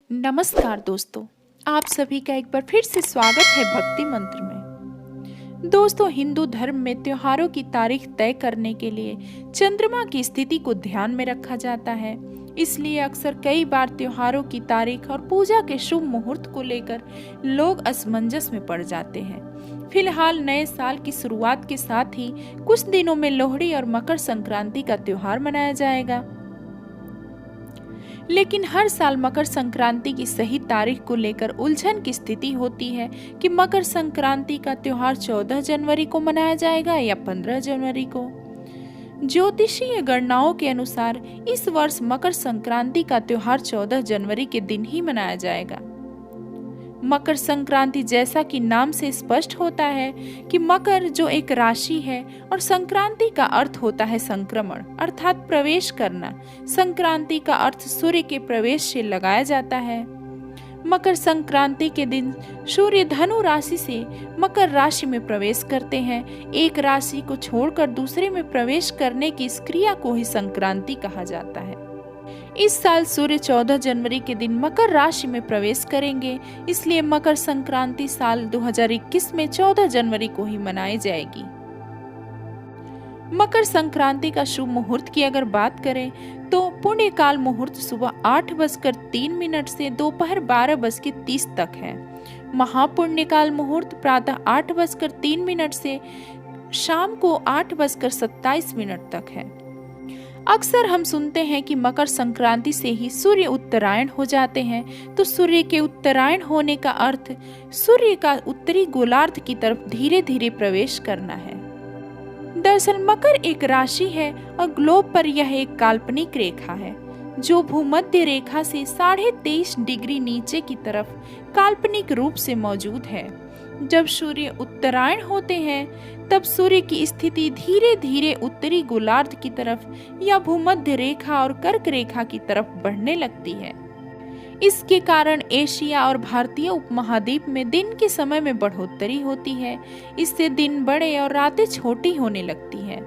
नमस्कार दोस्तों। आप सभी का एक बार फिर से स्वागत है भक्ति मंत्र में। दोस्तों, हिंदू धर्म में त्योहारों की तारीख तय करने के लिए चंद्रमा की स्थिति को ध्यान में रखा जाता है। इसलिए अक्सर कई बार त्योहारों की तारीख और पूजा के शुभ मुहूर्त को लेकर लोग असमंजस में पड़ जाते हैं। फिलहाल नए साल की शुरुआत के साथ ही कुछ दिनों में लोहड़ी और मकर संक्रांति का त्योहार मनाया जाएगा। लेकिन हर साल मकर संक्रांति की सही तारीख को लेकर उलझन की स्थिति होती है कि मकर संक्रांति का त्योहार 14 जनवरी को मनाया जाएगा या 15 जनवरी को। ज्योतिषीय गणनाओं के अनुसार इस वर्ष मकर संक्रांति का त्योहार 14 जनवरी के दिन ही मनाया जाएगा। मकर संक्रांति जैसा कि नाम से स्पष्ट होता है कि मकर जो एक राशि है और संक्रांति का अर्थ होता है संक्रमण अर्थात प्रवेश करना। संक्रांति का अर्थ सूर्य के प्रवेश से लगाया जाता है। मकर संक्रांति के दिन सूर्य धनु राशि से मकर राशि में प्रवेश करते हैं। एक राशि को छोड़कर दूसरे में प्रवेश करने की इस क्रिया को ही संक्रांति कहा जाता है। इस साल सूर्य 14 जनवरी के दिन मकर राशि में प्रवेश करेंगे, इसलिए मकर संक्रांति साल 2021 में 14 जनवरी को ही मनाई जाएगी। मकर संक्रांति का शुभ मुहूर्त की अगर बात करें तो पुण्य काल मुहूर्त सुबह 8:03 से दोपहर 12:30 तक है। महापुण्य काल मुहूर्त प्रातः 8:03 से शाम को 8:27 तक है। अक्सर हम सुनते हैं कि मकर संक्रांति से ही सूर्य उत्तरायण हो जाते हैं, तो सूर्य के उत्तरायण होने का अर्थ सूर्य का उत्तरी गोलार्ध की तरफ धीरे धीरे प्रवेश करना है। दरअसल मकर एक राशि है और ग्लोब पर यह एक काल्पनिक रेखा है जो भूमध्य रेखा से 23.5 डिग्री नीचे की तरफ काल्पनिक रूप से मौजूद है। जब सूर्य उत्तरायण होते हैं तब सूर्य की स्थिति धीरे धीरे उत्तरी गोलार्ध की तरफ या भूमध्य रेखा और कर्क रेखा की तरफ बढ़ने लगती है। इसके कारण एशिया और भारतीय उपमहाद्वीप में दिन के समय में बढ़ोतरी होती है। इससे दिन बड़े और रातें छोटी होने लगती है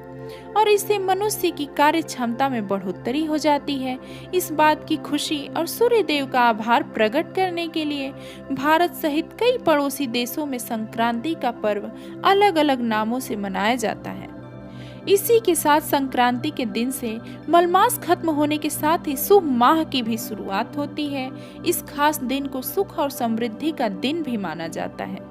और इससे मनुष्य की कार्य क्षमता में बढ़ोतरी हो जाती है। इस बात की खुशी और सूर्य देव का आभार प्रकट करने के लिए भारत सहित कई पड़ोसी देशों में संक्रांति का पर्व अलग अलग नामों से मनाया जाता है। इसी के साथ संक्रांति के दिन से मलमास खत्म होने के साथ ही शुभ माह की भी शुरुआत होती है। इस खास दिन को सुख और समृद्धि का दिन भी माना जाता है।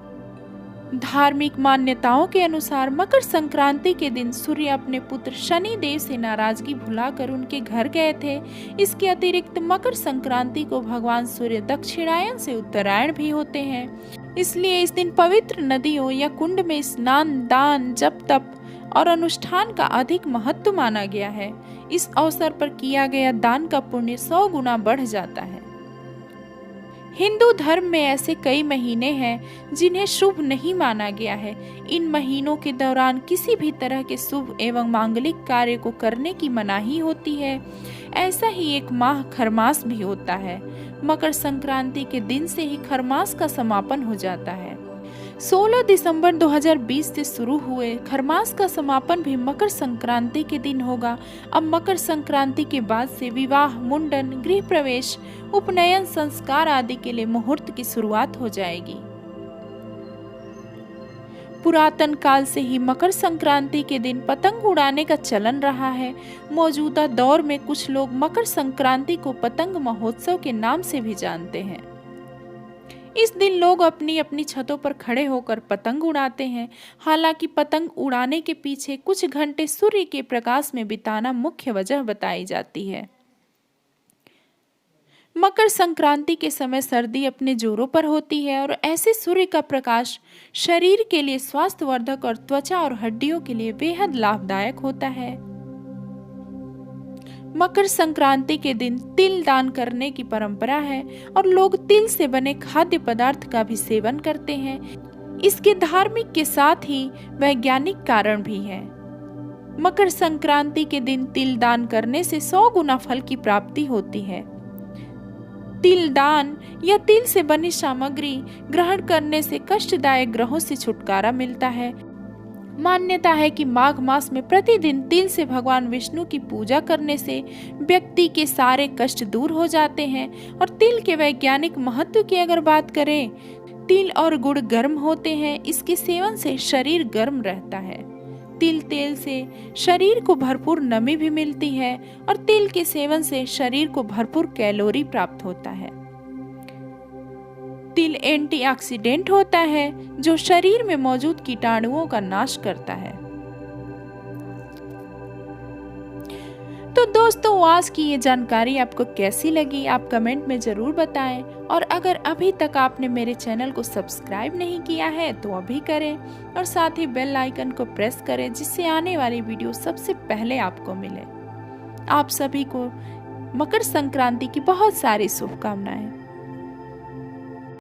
धार्मिक मान्यताओं के अनुसार मकर संक्रांति के दिन सूर्य अपने पुत्र शनि देव से नाराजगी भुलाकर उनके घर गए थे। इसके अतिरिक्त मकर संक्रांति को भगवान सूर्य दक्षिणायन से उत्तरायण भी होते हैं। इसलिए इस दिन पवित्र नदियों या कुंड में स्नान, दान, जप, तप और अनुष्ठान का अधिक महत्व माना गया है। इस अवसर पर किया गया दान का पुण्य 100 गुना बढ़ जाता है। हिंदू धर्म में ऐसे कई महीने हैं जिन्हें शुभ नहीं माना गया है। इन महीनों के दौरान किसी भी तरह के शुभ एवं मांगलिक कार्य को करने की मनाही होती है। ऐसा ही एक माह खरमास भी होता है। मकर संक्रांति के दिन से ही खरमास का समापन हो जाता है। 16 दिसंबर 2020 से शुरू हुए खरमास का समापन भी मकर संक्रांति के दिन होगा। अब मकर संक्रांति के बाद से विवाह, मुंडन, गृह प्रवेश, उपनयन संस्कार आदि के लिए मुहूर्त की शुरुआत हो जाएगी। पुरातन काल से ही मकर संक्रांति के दिन पतंग उड़ाने का चलन रहा है। मौजूदा दौर में कुछ लोग मकर संक्रांति को पतंग महोत्सव के नाम से भी जानते हैं। इस दिन लोग अपनी अपनी छतों पर खड़े होकर पतंग उड़ाते हैं। हालांकि पतंग उड़ाने के पीछे कुछ घंटे सूर्य के प्रकाश में बिताना मुख्य वजह बताई जाती है। मकर संक्रांति के समय सर्दी अपने जोरों पर होती है और ऐसे सूर्य का प्रकाश शरीर के लिए स्वास्थ्यवर्धक और त्वचा और हड्डियों के लिए बेहद लाभदायक होता है। मकर संक्रांति के दिन तिल दान करने की परंपरा है और लोग तिल से बने खाद्य पदार्थ का भी सेवन करते हैं। इसके धार्मिक के साथ ही वैज्ञानिक कारण भी है। मकर संक्रांति के दिन तिल दान करने से 100 गुना फल की प्राप्ति होती है। तिल दान या तिल से बनी सामग्री ग्रहण करने से कष्टदायक ग्रहों से छुटकारा मिलता है। मान्यता है कि माघ मास में प्रतिदिन तिल से भगवान विष्णु की पूजा करने से व्यक्ति के सारे कष्ट दूर हो जाते हैं। और तिल के वैज्ञानिक महत्व की अगर बात करें, तिल और गुड़ गर्म होते हैं, इसके सेवन से शरीर गर्म रहता है। तिल तेल से शरीर को भरपूर नमी भी मिलती है और तिल के सेवन से शरीर को भरपूर कैलोरी प्राप्त होता है। तिल एंटीऑक्सीडेंट होता है जो शरीर में मौजूद कीटाणुओं का नाश करता है। तो दोस्तों, आज की ये जानकारी आपको कैसी लगी आप कमेंट में जरूर बताएं। और अगर अभी तक आपने मेरे चैनल को सब्सक्राइब नहीं किया है तो अभी करें और साथ ही बेल आइकन को प्रेस करें, जिससे आने वाली वीडियो सबसे पहले आपको मिले। आप सभी को मकर संक्रांति की बहुत सारी शुभकामनाएं।